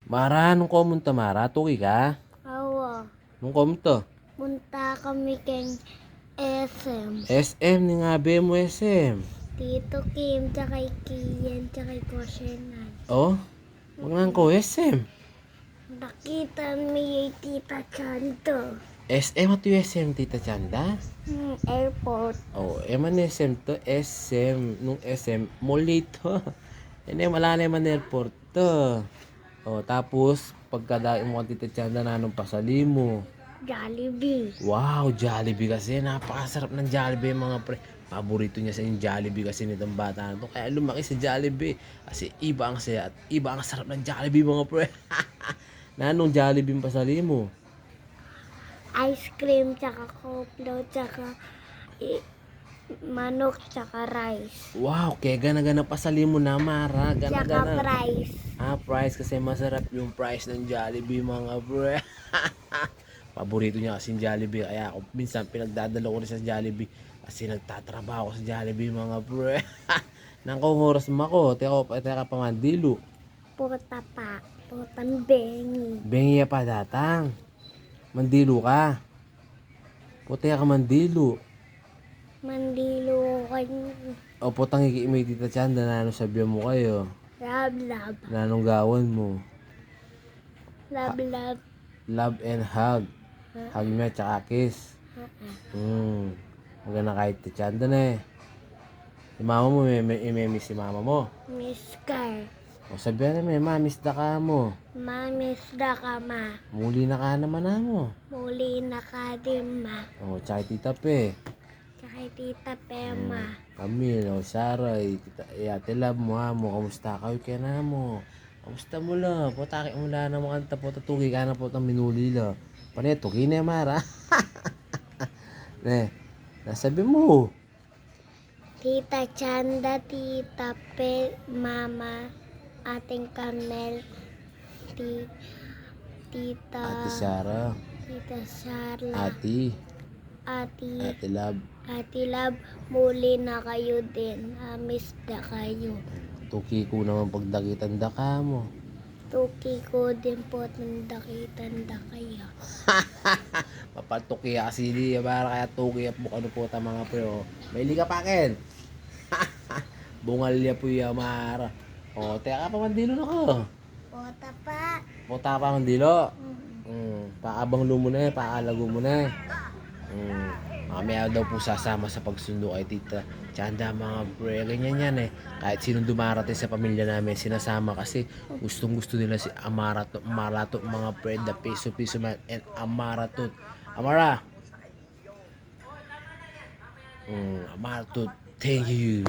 Mara, nung komunta Mara, tuki ka? Awa, Nung komunta? punta kami kay SM. SM, ni nga be mo SM. Tito Kim, tsaka kay Kian, tsaka kay Koshenan. Oh, mga ko SM. Nakita mi yung tita Chanto. SM at yung SM, Tita Chanda? Airport. Oh, eman SM to, SM. Nung SM, mall to. Hindi, wala na naman airport to. Oh, tapos, pagkadaing mo kang Tita Chanda na nung pasali mo. Jollibee. Wow, Jollibee kasi. Napakasarap ng Jollibee mga pre. Paborito niya sa yung Jollibee kasi nitong bata na to. Kaya lumaki sa Jollibee. Kasi iba ang saya at iba ang sarap ng Jollibee mga pre. Na anong Jollibee yung pasali mo? Ice cream, tsaka koplo, tsaka manok, tsaka rice. Wow, kaya gana-gana pasali mo na Mara. Tsaka Gana-gana. fries. Price kasi masarap yung price ng Jollibee mga pre. Paborito niya kasi yung Jollibee. Kaya ako minsan pinagdadala ko rin sa Jollibee. Kasi nagtatrabaho ko sa Jollibee mga pre. Nang kung oras mo ako, teka pa mandilo. Puta pa. Putang bengi. Bengi pa datang. Mandilo ka. Puti ka mandilo. Mandilo kayo. O putang ikiimay Tita Chanda na ano sabihan mo kayo. Love. Na anong gawan mo. Love. Love and hug. Hug mo tsaka kiss. Maganda kahit Tita Chanda na eh. Si mama mo, may miss si mama mo. Miss Car. O sabihan na mamiss da ka mo. Mamis da ka ma. Muli na ka naman na mo. Muli na ka din ma. O tsaka Tita Pe. Tsaka tita Pema. Camille, o Saray, Ate Love mo ha mo. Kamusta kayo kaya na mo? Kamusta mo la? Potaki mo la na mga kanta po. Tatugi ka na po itang minuli la. Pane, tugi na Mara. Ne, nasabi mo. Tita Chanda, tita Pe, mama, ating Carmel, tita, Ate Sarah, tita Sarla, Ate ati Love. Love, muli na kayo din. Miss da kayo. Tuki ko naman pagdakitan da ka mo. Tuki ko din po ng dakitan da kayo. Papatuki kasi di para kaya tuki at ano po ta mga pre. May liga pa akin. Bungal niya po yung Mara. O, teka pa mandilo na ko. Pota pa. Puta pa mandilo. Paabang mo na eh, paalago mo na eh. Mamaya daw po sasama sa pagsundo kay Tita Chanda mga pre. Ganyan yan eh. Kahit sinong dumarating sa pamilya namin, sinasama kasi gustong gusto nila si Amaratot mga pre. The piso man and Amaratot. Amara. Amaratot. Thank you.